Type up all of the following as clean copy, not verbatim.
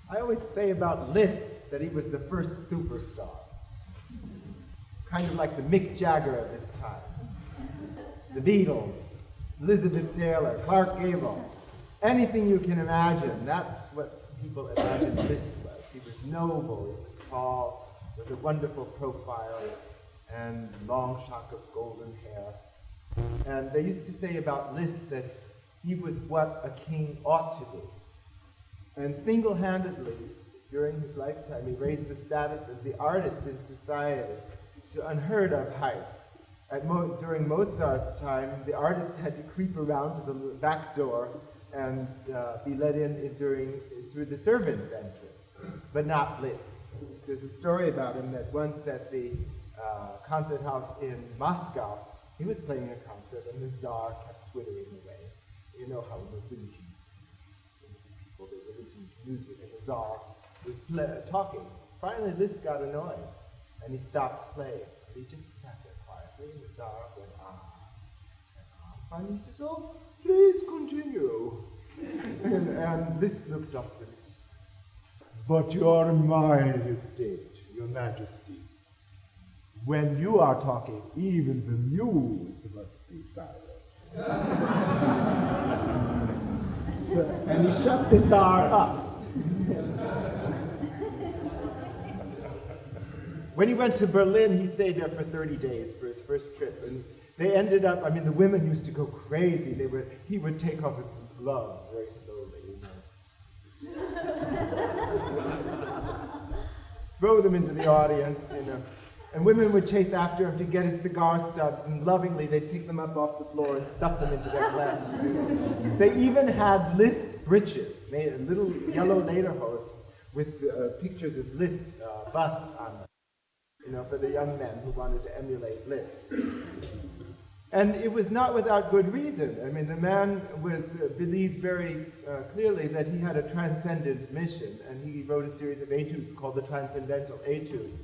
I always say about Liszt that he was the first superstar. Kind of like the Mick Jagger of his time. The Beatles, Elizabeth Taylor, Clark Gable. Anything you can imagine, that's what people imagined Liszt was. He was noble, he was tall, with a wonderful profile, and long shock of golden hair. And they used to say about Liszt that he was what a king ought to be. And single-handedly, during his lifetime, he raised the status of the artist in society to unheard of heights. During Mozart's time, the artist had to creep around to the back door and be let in through the servants' entrance, but not Liszt. There's a story about him that once at the concert house in Moscow, he was playing a concert and the czar kept twittering away. You know how in the village people, they were listening to music and the czar was talking. Finally, Liszt got annoyed and he stopped playing. He just sat there quietly and the czar went on and on. Finally, he says, "Oh, please continue." and Liszt looked up at it. "But your mind is state, your majesty. When you are talking, even the muse must be silent." And he shut the czar up. When he went to Berlin, he stayed there for 30 days for his first trip. And they ended up, the women used to go crazy. He would take off his gloves very slowly, throw them into the audience, And women would chase after him to get his cigar stubs, and lovingly they'd pick them up off the floor and stuff them into their glasses. They even had Liszt breeches, made a little yellow lederhosen with pictures of Liszt bust on them, for the young men who wanted to emulate Liszt. And it was not without good reason. The man believed very clearly that he had a transcendent mission, and he wrote a series of etudes called the Transcendental Etudes.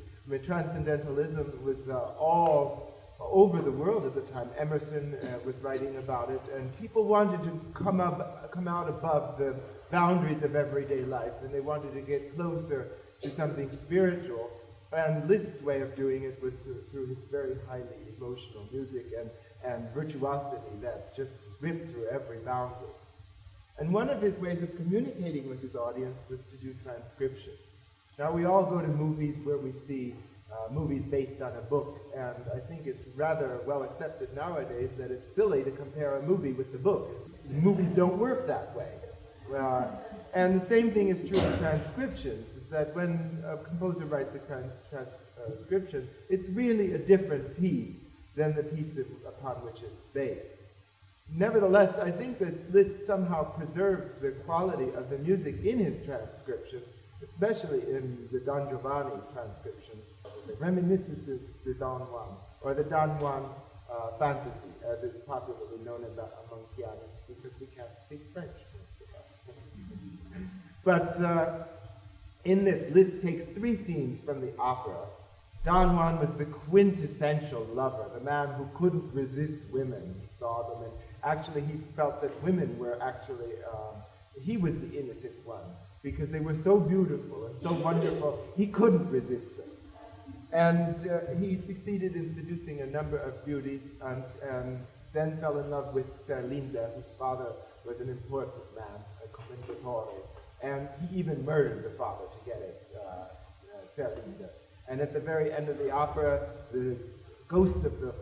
Transcendentalism was all over the world at the time. Emerson was writing about it, and people wanted to come out above the boundaries of everyday life, and they wanted to get closer to something spiritual. And Liszt's way of doing it was through his very highly emotional music and virtuosity that just ripped through every boundary. And one of his ways of communicating with his audience was to do transcription. Now, we all go to movies where we see movies based on a book, and I think it's rather well accepted nowadays that it's silly to compare a movie with the book. Movies don't work that way. And the same thing is true of transcriptions, is that when a composer writes a transcription, it's really a different piece than the piece upon which it's based. Nevertheless, I think that Liszt somehow preserves the quality of the music in his transcription, especially in the Don Giovanni transcription, the Reminiscences de Don Juan, or the Don Juan fantasy, as it's popularly known among pianists, because we can't speak French, most of us. But in this, Liszt takes 3 scenes from the opera. Don Juan was the quintessential lover, the man who couldn't resist women. He saw them, and actually he felt that women were actually, he was the innocent one, because they were so beautiful and so wonderful, he couldn't resist them. And he succeeded in seducing a number of beauties, and then fell in love with Serlinda, whose father was an important man, a commendatore, and he even murdered the father to get it, Serlinda. And at the very end of the opera, the ghost of the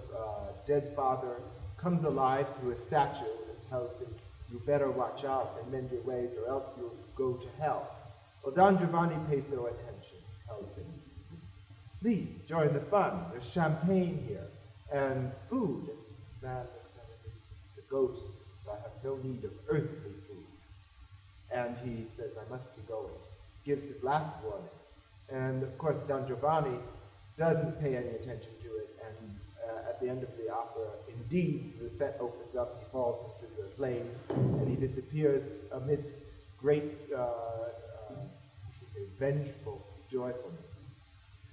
dead father comes alive through a statue and tells him, "You better watch out and mend your ways, or else you'll go to hell." Well, Don Giovanni pays no attention. He tells him, "Please join the fun. There's champagne here and food." And this man looks at him, "The ghost, so I have no need of earthly food." And he says, "I must be going." Gives his last warning. And of course, Don Giovanni doesn't pay any attention to it, and at the end of the opera, indeed, the set opens up, he falls into the flames, and he disappears amidst great, vengeful joyfulness.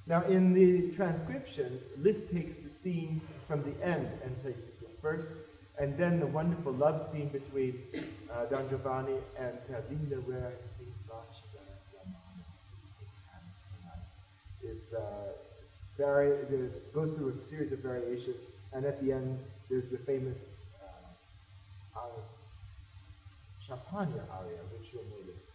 Now, in the transcription, Liszt takes the scene from the end and places it first, and then the wonderful love scene between Don Giovanni and Serlinda, where he thinks, "God, she better come on." goes through a series of variations, and at the end there's the famous Champagne aria, which you'll notice